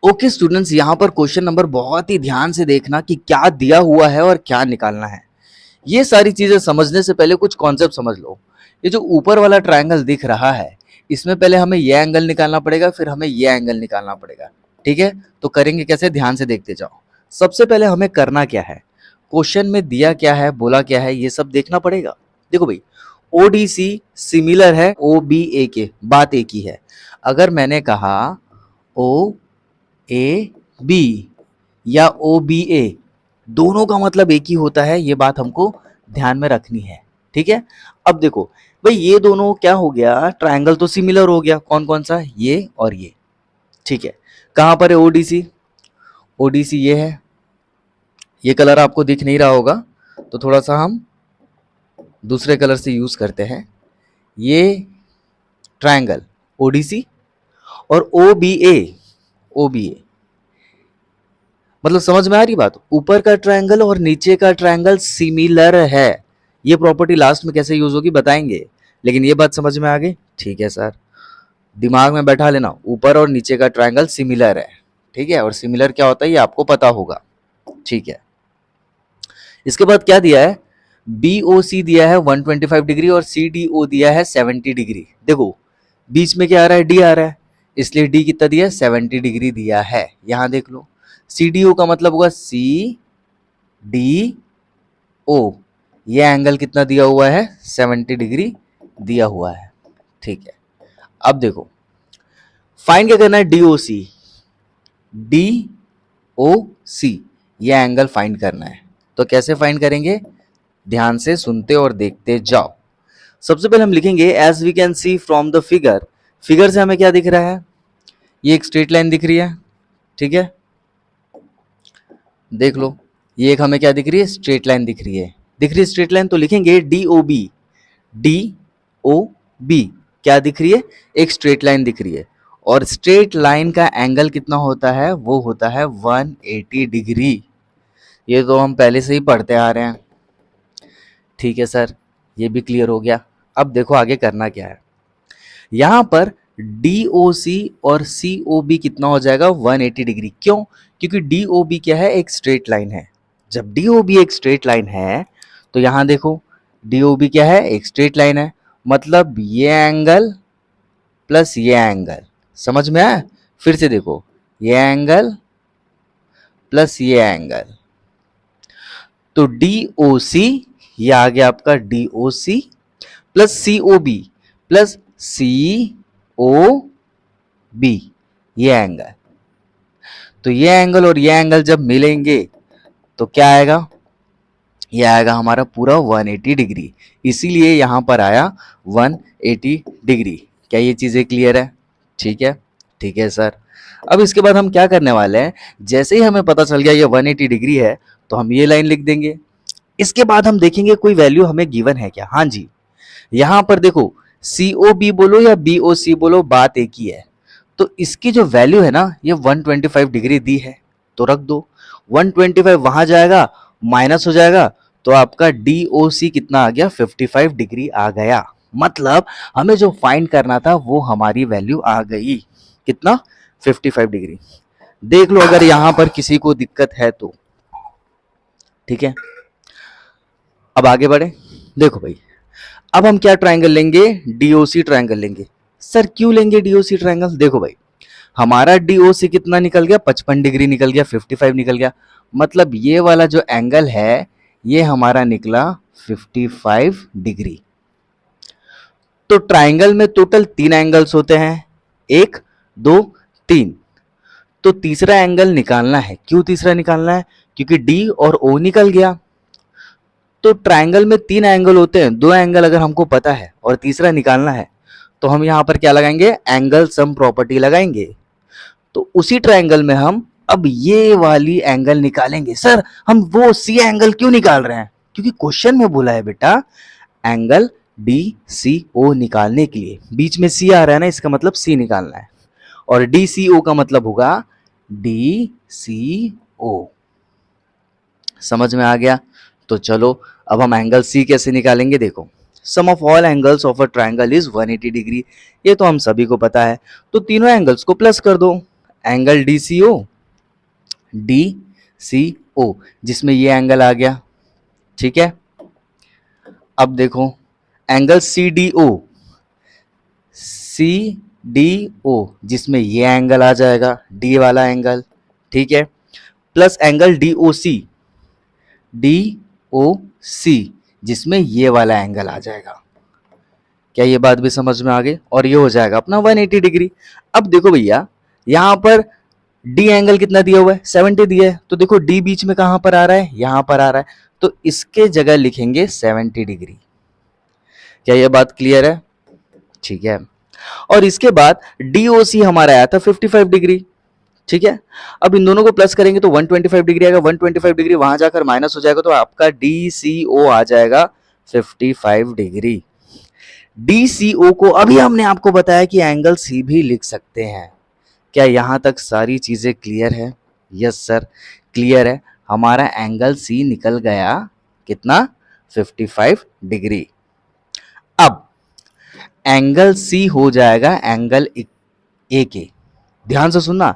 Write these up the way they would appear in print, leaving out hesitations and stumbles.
Okay students, यहाँ पर question number बहुत ही ध्यान से देखना कि क्या दिया हुआ है और क्या निकालना है। ये सारी चीजें समझने से पहले कुछ कॉन्सेप्ट समझ लो। ये जो ऊपर वाला ट्रायंगल दिख रहा है, इसमें पहले हमें ये एंगल निकालना पड़ेगा, फिर हमें ये एंगल निकालना पड़ेगा। ठीक है, तो करेंगे कैसे, ध्यान से देखते जाओ। सबसे पहले हमें करना क्या है, क्वेश्चन में दिया क्या है, बोला क्या है, ये सब देखना पड़ेगा। देखो भाई, ओडीसी सिमिलर है ओबीए के, बात एक ही है। अगर मैंने कहा ओ ए बी या ओ बी ए, दोनों का मतलब एक ही होता है, ये बात हमको ध्यान में रखनी है। ठीक है, अब देखो भाई, ये दोनों क्या हो गया, ट्रायंगल तो सिमिलर हो गया। कौन कौन सा, ये और ये। ठीक है, कहां पर है ओडीसी, ओडीसी ये है। ये कलर आपको दिख नहीं रहा होगा, तो थोड़ा सा हम दूसरे कलर से यूज करते हैं। ये ट्रायंगल ओडीसी और ओ बी ए, ओ बी ए मतलब समझ में आ रही बात, ऊपर का ट्रायंगल और नीचे का ट्रायंगल सिमिलर है। ये प्रॉपर्टी लास्ट में कैसे यूज होगी बताएंगे, लेकिन ये बात समझ में आ गई। ठीक है सर, दिमाग में बैठा लेना, ऊपर और नीचे का ट्रायंगल सिमिलर है। ठीक है, और सिमिलर क्या होता है ये आपको पता होगा। ठीक है, इसके बाद क्या दिया है, बी ओ सी दिया है 125 डिग्री और सी डी ओ दिया है 70 डिग्री। देखो बीच में क्या आ रहा है, डी आ रहा है, इसलिए डी कितना दिया है, 70 डिग्री दिया है। यहां देख लो, सी डी ओ का मतलब होगा सी डी ओ, ये एंगल कितना दिया हुआ है, 70 डिग्री दिया हुआ है। ठीक है, अब देखो फाइंड क्या करना है, डी ओ सी, डी ओ सी, ये एंगल फाइंड करना है। तो कैसे फाइंड करेंगे, ध्यान से सुनते और देखते जाओ। सबसे पहले हम लिखेंगे as we can see from the figure. Figure से हमें क्या दिख रहा है, ये एक स्ट्रेट लाइन दिख रही है। ठीक है, देख लो, ये एक हमें क्या दिख रही है, स्ट्रेट लाइन दिख रही है। दिख रही है स्ट्रेट लाइन, तो लिखेंगे D O B, D O B क्या दिख रही है, एक स्ट्रेट लाइन दिख रही है। और स्ट्रेट लाइन का एंगल कितना होता है, वो होता है 180 डिग्री। ये तो हम पहले से ही पढ़ते आ रहे हैं। ठीक है सर, ये भी क्लियर हो गया। अब देखो आगे करना क्या है, यहां पर DOC और COB कितना हो जाएगा, 180 डिग्री। क्यों, क्योंकि DOB क्या है, एक स्ट्रेट लाइन है। जब DOB एक स्ट्रेट लाइन है, तो यहां देखो DOB क्या है, एक स्ट्रेट लाइन है, मतलब ये एंगल प्लस ये एंगल। समझ में आया, फिर से देखो, ये एंगल प्लस ये एंगल, तो DOC, ये आ गया आपका DOC plus COB plus COB, ये एंगल। तो ये एंगल और ये एंगल जब मिलेंगे तो क्या आएगा, ये आएगा हमारा पूरा 180 डिग्री। इसीलिए यहां पर आया 180 डिग्री। क्या ये चीजें क्लियर है, ठीक है, ठीक है सर। अब इसके बाद हम क्या करने वाले हैं, जैसे ही हमें पता चल गया ये 180 डिग्री है, तो हम ये लाइन लिख देंगे। इसके बाद हम देखेंगे कोई वैल्यू हमें गिवन है क्या। हाँ जी, यहां पर देखो, COB बोलो या BOC बोलो, बात एक ही है। तो इसकी जो वैल्यू है ना, ये 125 डिग्री दी है, तो रख दो। 125 वहां जाएगा, माइनस हो जाएगा, तो आपका DOC कितना आ गया, 55 डिग्री आ गया। मतलब हमें जो फाइंड करना था वो हमारी वैल्यू आ गई, कितना, 55 डिग्री। देख लो अगर यहां पर किसी को दिक्कत है तो। ठीक है, अब आगे बढ़े। देखो भाई, अब हम क्या ट्रायंगल लेंगे, DOC ट्रायंगल लेंगे। सर क्यों लेंगे DOC ट्रायंगल, देखो भाई, हमारा DOC कितना निकल गया, 55 डिग्री निकल गया, 55 निकल गया। मतलब ये वाला जो एंगल है, ये हमारा निकला 55 डिग्री। तो ट्रायंगल में टोटल 3 एंगल्स होते हैं, 1 2 3। तो तीसरा एंगल निकालना है। क्यों तीसरा निकालना है, क्योंकि D और O निकल गया। तो ट्रायंगल में 3 एंगल होते हैं, 2 एंगल अगर हमको पता है और तीसरा निकालना है, तो हम यहां पर क्या लगाएंगे, एंगल सम प्रॉपर्टी लगाएंगे। तो उसी ट्रायंगल में हम अब ये वाली एंगल निकालेंगे। सर हम वो सी एंगल क्यों निकाल रहे हैं, क्योंकि क्वेश्चन में बोला है बेटा एंगल DCO निकालने के लिए। बीच में C आ रहा है ना, इसका मतलब C निकालना है, और DCO का मतलब होगा DCO। समझ में आ गया, तो चलो अब हम एंगल C कैसे निकालेंगे। देखो, sum of all angles of a triangle is 180 degree, ये तो हम सभी को पता है। तो तीनों एंगल्स को प्लस कर दो, एंगल डी सी ओ जिसमें ये एंगल आ गया, ठीक है। अब देखो एंगल सी डी ओ जिसमें ये एंगल आ जाएगा, डी वाला एंगल, ठीक है, प्लस एंगल डी ओ सी जिसमें ये वाला एंगल आ जाएगा। क्या ये बात भी समझ में आ गई? और ये हो जाएगा अपना 180 डिग्री। अब देखो भैया यहां पर डी एंगल कितना दिया हुआ है, 70 दिया है, तो देखो डी बीच में कहां पर आ रहा है, यहां पर आ रहा है, तो इसके जगह लिखेंगे 70 डिग्री। क्या ये बात क्लियर है? ठीक है। और इसके बाद डीओसी हमारा आया था 55 डिग्री, ठीक है। अब इन दोनों को प्लस करेंगे तो 125 डिग्री आएगा, 125 डिग्री वहां जाकर माइनस हो जाएगा, तो आपका डीसीओ आ जाएगा 55 डिग्री। डीसीओ को अभी हमने आपको बताया कि एंगल सी भी लिख सकते हैं। क्या यहां तक सारी चीजें क्लियर है? यस सर, क्लियर है। हमारा एंगल सी निकल गया कितना, 55 डिग्री। अब एंगल सी हो जाएगा एंगल ए के, ध्यान से सुनना,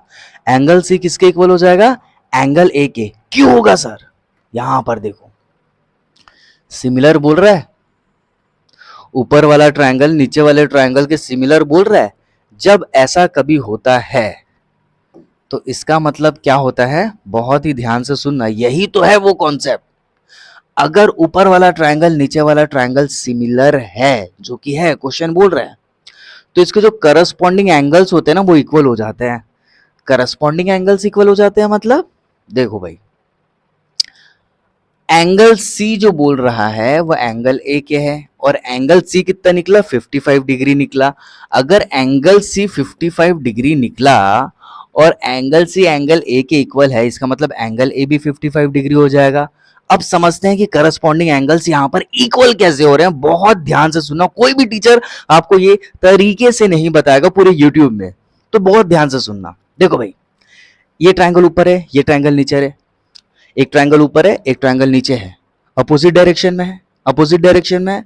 एंगल सी किसके इक्वल हो जाएगा, एंगल ए के। क्यों होगा सर? यहां पर देखो सिमिलर बोल रहा है, ऊपर वाला ट्रायंगल नीचे वाले ट्रायंगल के सिमिलर बोल रहा है। जब ऐसा कभी होता है तो इसका मतलब क्या होता है, बहुत ही ध्यान से सुनना, यही तो है वो कॉन्सेप्ट। अगर ऊपर वाला ट्रायंगल नीचे वाला ट्रायंगल सिमिलर है, जो कि है, क्वेश्चन बोल रहा है, तो इसके जो करस्पॉन्डिंग एंगल्स होते हैं ना वो इक्वल हो जाते हैं। करस्पॉन्डिंग एंगल्स इक्वल हो जाते हैं मतलब देखो भाई, एंगल सी जो बोल रहा है वो एंगल ए के है, और एंगल सी कितना निकला, 55 डिग्री निकला। अगर एंगल सी 55 डिग्री निकला और एंगल सी एंगल ए के इक्वल है, इसका मतलब एंगल ए भी 55 डिग्री हो जाएगा। अब समझते हैं कि करस्पॉन्डिंग एंगल्स यहां पर इक्वल कैसे हो रहे हैं। बहुत ध्यान से सुनना, कोई भी टीचर आपको ये तरीके से नहीं बताएगा पूरे यूट्यूब में, तो बहुत ध्यान से सुनना। देखो भाई, ये ट्रायंगल ऊपर है, ये ट्रायंगल नीचे है, एक ट्रायंगल ऊपर है, एक ट्रायंगल नीचे है, अपोजिट डायरेक्शन में है, अपोजिट डायरेक्शन में है,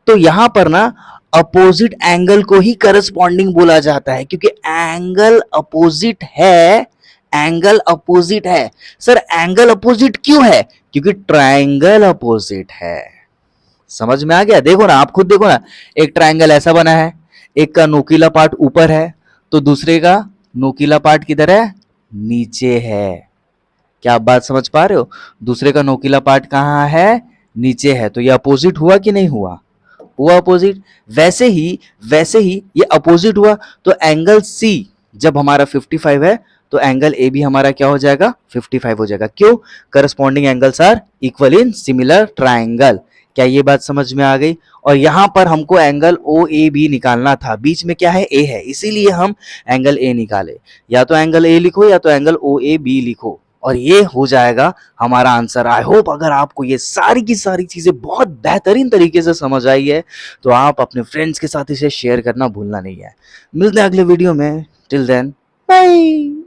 तो यहां पर ना अपोजिट एंगल को ही करस्पॉन्डिंग बोला जाता है, क्योंकि एंगल अपोजिट है, एंगल अपोजिट है। सर एंगल अपोजिट क्यों है? क्योंकि ट्रायंगल अपोजिट है। समझ में आ गया? देखो ना, आप खुद देखो ना, एक ट्रायंगल ऐसा बना है, एक का नोकीला पार्ट ऊपर है, तो दूसरे का नोकीला पार्ट किधर है, नीचे है। क्या आप बात समझ पा रहे हो? दूसरे का नोकीला पार्ट कहां है, नीचे है, तो ये अपोजिट हुआ कि नहीं हुआ, हुआ अपोजिट। वैसे ही ये अपोजिट हुआ, तो एंगल सी जब हमारा 55 है तो एंगल ए भी हमारा क्या हो जाएगा, 55 हो जाएगा। क्यों? Corresponding angles are equal in similar triangle. क्या ये बात समझ में आ गई? और यहां पर हमको एंगल ओ ए भी निकालना था, बीच में क्या है, ए है, इसीलिए हम एंगल ए निकाले। या तो एंगल ए लिखो या तो एंगल ओ ए बी लिखो, और ये हो जाएगा हमारा आंसर। आई होप अगर आपको ये सारी की सारी चीजें बहुत बेहतरीन तरीके से समझ आई है तो आप अपने फ्रेंड्स के साथ इसे शेयर करना भूलना नहीं है। मिलते हैं अगले वीडियो में, टिल देन बाय।